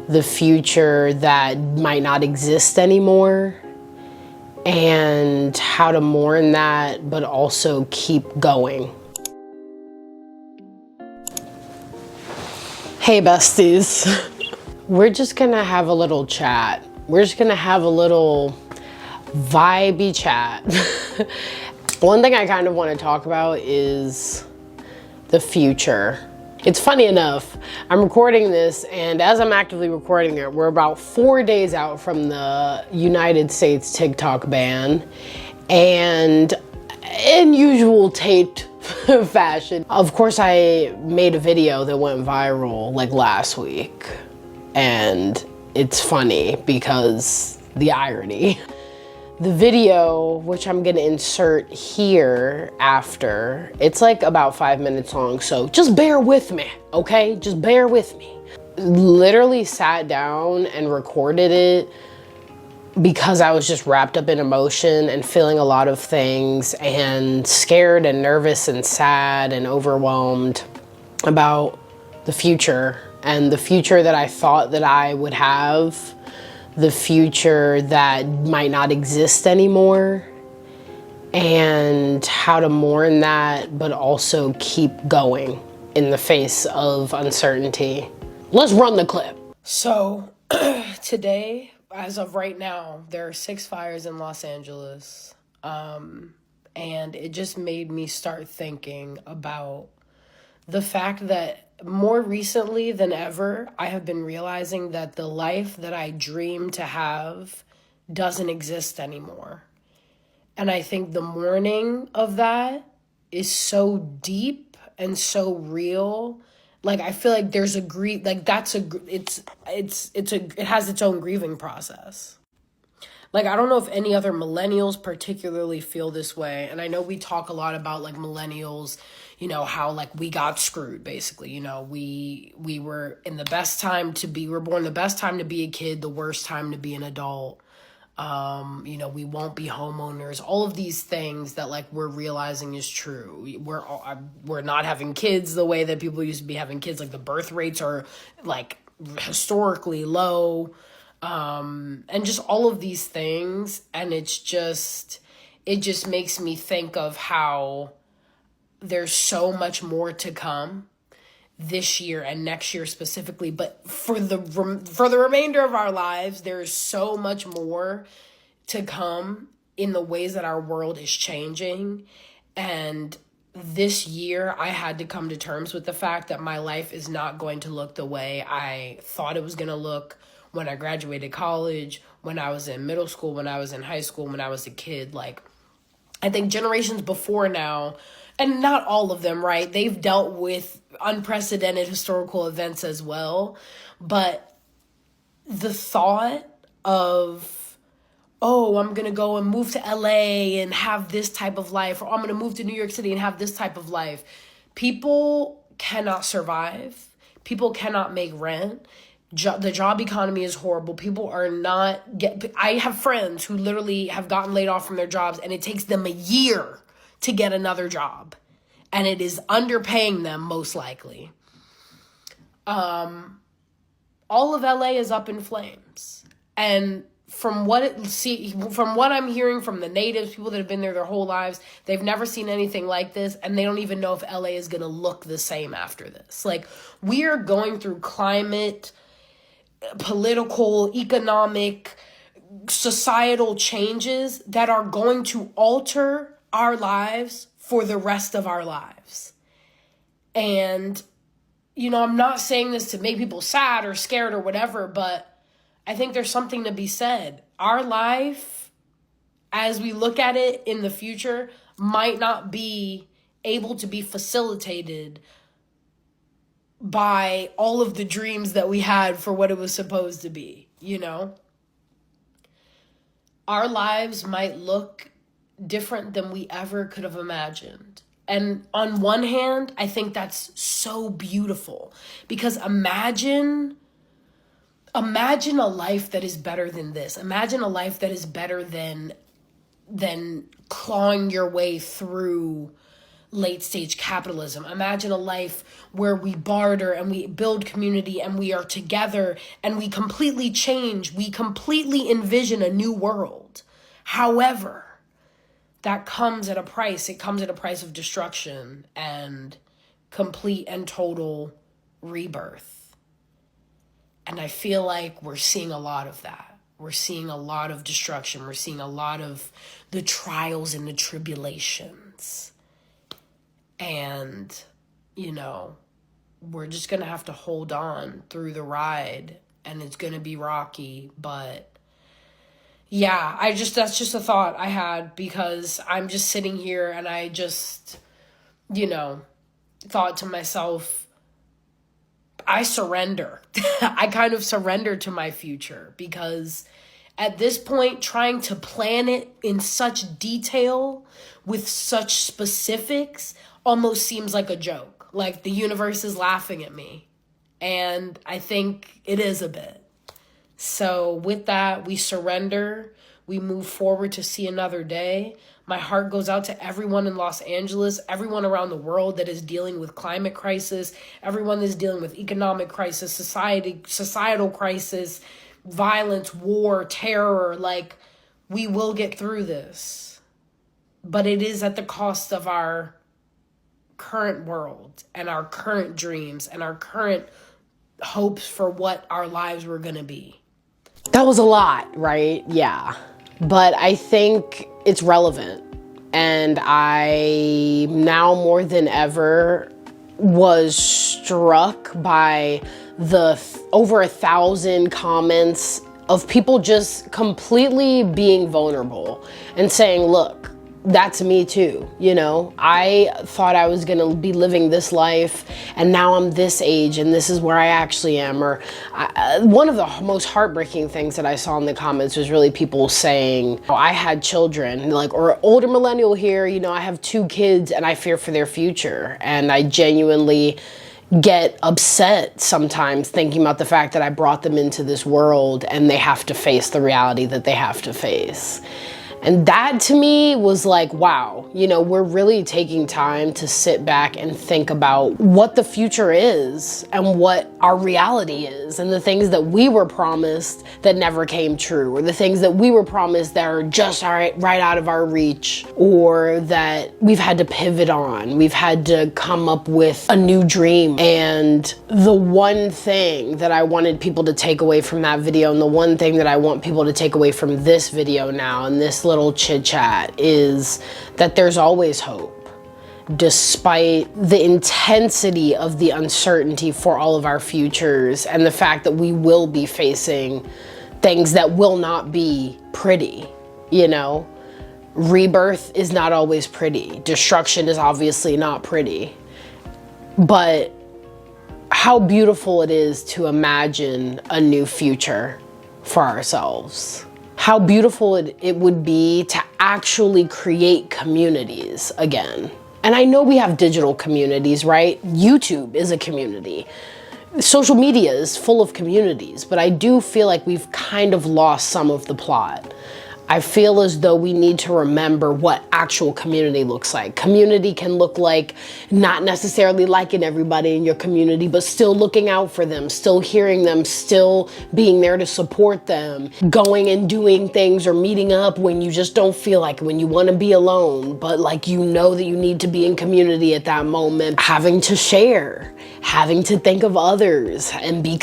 the future that might not exist anymore, and how to mourn that, but also keep going. Hey besties, we're just gonna have a little chat. We're just gonna have a little vibey chat. One thing I kind of want to talk about is the future. It's funny enough, I'm recording this, and as I'm actively recording it, we're about 4 days out from the United States TikTok ban. And in usual Tate fashion, of course, I made a video that went viral like last week. And it's funny because the irony. The video, which I'm gonna insert here after, it's like about 5 minutes long, so just bear with me, okay? Just bear with me. Literally sat down and recorded it because I was just wrapped up in emotion and feeling a lot of things and scared and nervous and sad and overwhelmed about the future and the future that I thought that I would have, the future that might not exist anymore, and how to mourn that, but also keep going in the face of uncertainty. Let's run the clip. So today, as of right now, there are 6 fires in Los Angeles. And it just made me start thinking about the fact that more recently than ever, I have been realizing that the life that I dreamed to have doesn't exist anymore. And I think the mourning of that is so deep and so real. Like, I feel like there's a grief, like it has its own grieving process. Like, I don't know if any other millennials particularly feel this way. And I know we talk a lot about like millennials, you know, how like we got screwed basically. You know, we were in the best time to be, we're born the best time to be a kid, the worst time to be an adult. You know, we won't be homeowners, all of these things that like we're realizing is true. We're not having kids the way that people used to be having kids. Like the birth rates are like historically low. And just all of these things. And it just makes me think of how there's so much more to come this year and next year specifically, but for the remainder of our lives, there's so much more to come in the ways that our world is changing. And this year, I had to come to terms with the fact that my life is not going to look the way I thought it was going to look when I graduated college, when I was in middle school, when I was in high school, when I was a kid. Like, I think generations before now, and not all of them, right? They've dealt with unprecedented historical events as well. But the thought of, oh, I'm going to go and move to LA and have this type of life, or I'm going to move to New York City and have this type of life. People cannot survive. People cannot make rent. The job economy is horrible. People are not I have friends who literally have gotten laid off from their jobs, and it takes them a year to get another job, and it is underpaying them most likely. All of LA is up in flames, and from what I'm hearing from the natives, people that have been there their whole lives, they've never seen anything like this, and they don't even know if LA is going to look the same after this. Like, we are going through climate, political, economic, societal changes that are going to alter our lives for the rest of our lives. And, you know, I'm not saying this to make people sad or scared or whatever, but I think there's something to be said. Our life, as we look at it in the future, might not be able to be facilitated by all of the dreams that we had for what it was supposed to be, you know? Our lives might look different than we ever could have imagined. And on one hand, I think that's so beautiful, because imagine a life that is better than this. Imagine a life that is better than clawing your way through late stage capitalism. Imagine a life where we barter and we build community and we are together and we completely change. We completely envision a new world. However, that comes at a price. It comes at a price of destruction and complete and total rebirth. And I feel like we're seeing a lot of that. We're seeing a lot of destruction. We're seeing a lot of the trials and the tribulations. And, you know, we're just going to have to hold on through the ride. And it's going to be rocky. But yeah, that's just a thought I had, because I'm just sitting here and I just, you know, thought to myself, I surrender. I kind of surrender to my future, because at this point, trying to plan it in such detail with such specifics almost seems like a joke. Like the universe is laughing at me. And I think it is a bit. So with that, we surrender. We move forward to see another day. My heart goes out to everyone in Los Angeles, everyone around the world that is dealing with climate crisis, everyone that is dealing with economic crisis, societal crisis, violence, war, terror. Like, we will get through this. But it is at the cost of our current world and our current dreams and our current hopes for what our lives were going to be. That was a lot, right? Yeah. But I think it's relevant. And I now more than ever was struck by the over 1,000 comments of people just completely being vulnerable and saying, look, that's me too. You know, I thought I was going to be living this life and now I'm this age and this is where I actually am. Or one of the most heartbreaking things that I saw in the comments was really people saying, oh, I had children, like, or older millennial here, you know, I have 2 kids and I fear for their future. And I genuinely get upset sometimes thinking about the fact that I brought them into this world and they have to face the reality that they have to face. And that to me was like, wow, you know, we're really taking time to sit back and think about what the future is and what our reality is, and the things that we were promised that never came true, or the things that we were promised that are just right out of our reach, or that we've had to pivot on. We've had to come up with a new dream. And the one thing that I wanted people to take away from that video, and the one thing that I want people to take away from this video now, and this little chit chat, is that there's always hope. Despite the intensity of the uncertainty for all of our futures and the fact that we will be facing things that will not be pretty, you know, rebirth is not always pretty. Destruction is obviously not pretty, but how beautiful it is to imagine a new future for ourselves. How beautiful it would be to actually create communities again. And I know we have digital communities, right? YouTube is a community. Social media is full of communities, but I do feel like we've kind of lost some of the plot. I feel as though we need to remember what actual community looks like. Community can look like not necessarily liking everybody in your community, but still looking out for them, still hearing them, still being there to support them, going and doing things or meeting up when you just don't feel like it, when you want to be alone, but like you know that you need to be in community at that moment, having to share, having to think of others and be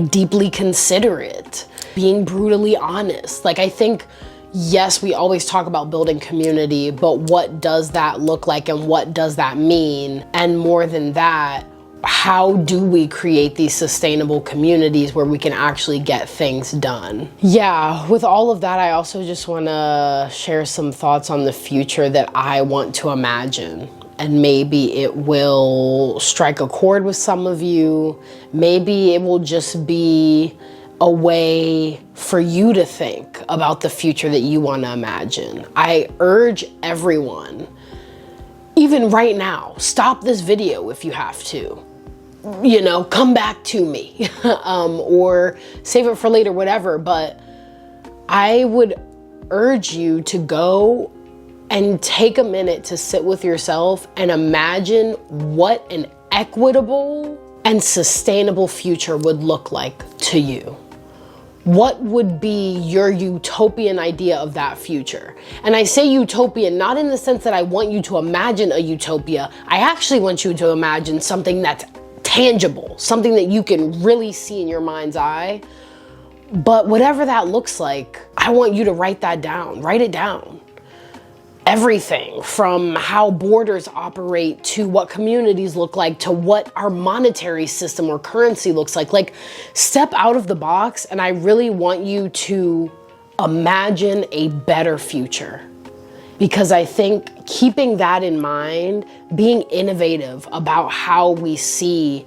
deeply considerate, being brutally honest. Like, I think, yes, we always talk about building community, but what does that look like and what does that mean? And more than that, how do we create these sustainable communities where we can actually get things done? Yeah, with all of that, I also just want to share some thoughts on the future that I want to imagine. And maybe it will strike a chord with some of you. Maybe it will just be a way for you to think about the future that you want to imagine. I urge everyone, even right now, stop this video if you have to. You know, come back to me or save it for later, whatever. But I would urge you to go and take a minute to sit with yourself and imagine what an equitable and sustainable future would look like to you. What would be your utopian idea of that future? And I say utopian not in the sense that I want you to imagine a utopia. I actually want you to imagine something that's tangible, something that you can really see in your mind's eye. But whatever that looks like, I want you to write that down. Write it down. Everything from how borders operate to what communities look like to what our monetary system or currency looks like. Like, step out of the box, and I really want you to imagine a better future. Because I think keeping that in mind, being innovative about how we see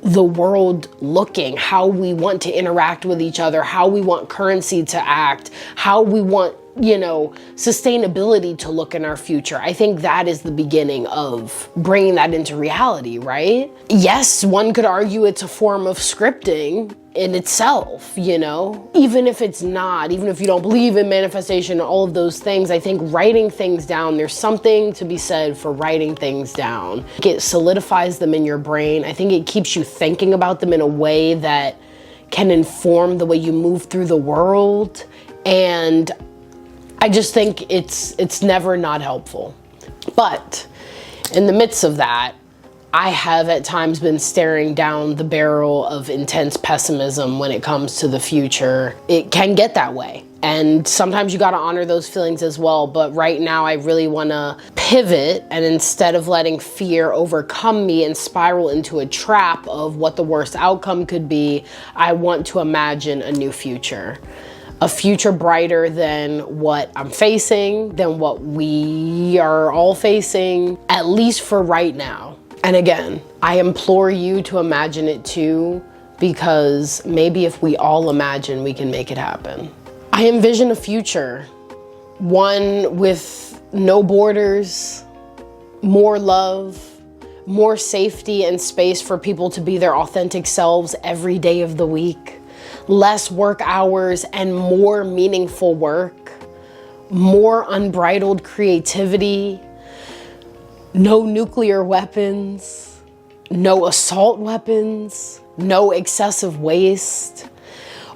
the world looking, how we want to interact with each other, how we want currency to act, how we want, you know, sustainability to look in our future. I think that is the beginning of bringing that into reality, right? Yes, one could argue it's a form of scripting in itself, you know, even if it's not, even if you don't believe in manifestation, all of those things, I think writing things down, there's something to be said for writing things down. It solidifies them in your brain. I think it keeps you thinking about them in a way that can inform the way you move through the world. And I just think it's never not helpful. But in the midst of that, I have at times been staring down the barrel of intense pessimism when it comes to the future. It can get that way. And sometimes you gotta honor those feelings as well. But right now I really wanna pivot, and instead of letting fear overcome me and spiral into a trap of what the worst outcome could be, I want to imagine a new future. A future brighter than what I'm facing, than what we are all facing, at least for right now. And again, I implore you to imagine it too, because maybe if we all imagine, we can make it happen. I envision a future, one with no borders, more love, more safety and space for people to be their authentic selves every day of the week, less work hours and more meaningful work, more unbridled creativity, no nuclear weapons, no assault weapons, no excessive waste,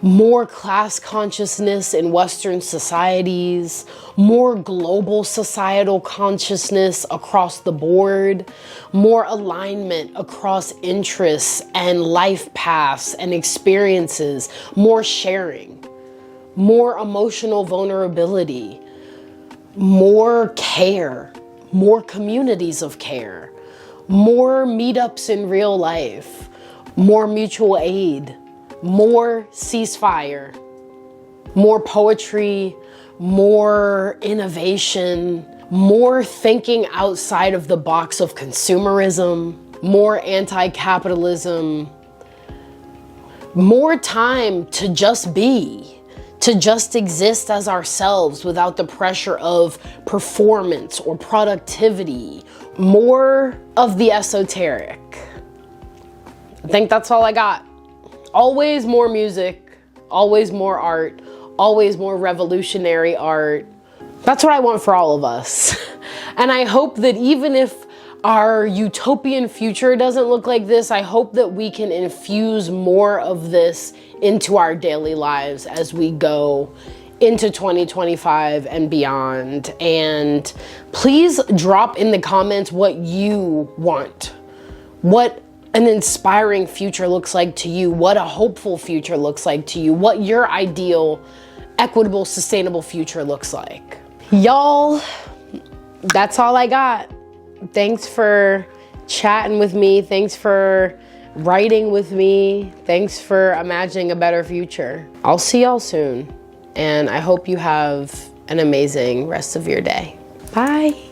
more class consciousness in Western societies, more global societal consciousness across the board, more alignment across interests and life paths and experiences, more sharing, more emotional vulnerability, more care, more communities of care, more meetups in real life, more mutual aid, more ceasefire, more poetry, more innovation, more thinking outside of the box of consumerism, more anti-capitalism, more time to just be, to just exist as ourselves without the pressure of performance or productivity, more of the esoteric. I think that's all I got. Always more music, always more art, always more revolutionary art. That's what I want for all of us. And I hope that even if our utopian future doesn't look like this, I hope that we can infuse more of this into our daily lives as we go into 2025 and beyond. And please drop in the comments what you want, what an inspiring future looks like to you, what a hopeful future looks like to you, what your ideal, equitable, sustainable future looks like. Y'all, that's all I got. Thanks for chatting with me. Thanks for writing with me. Thanks for imagining a better future. I'll see y'all soon. And I hope you have an amazing rest of your day. Bye.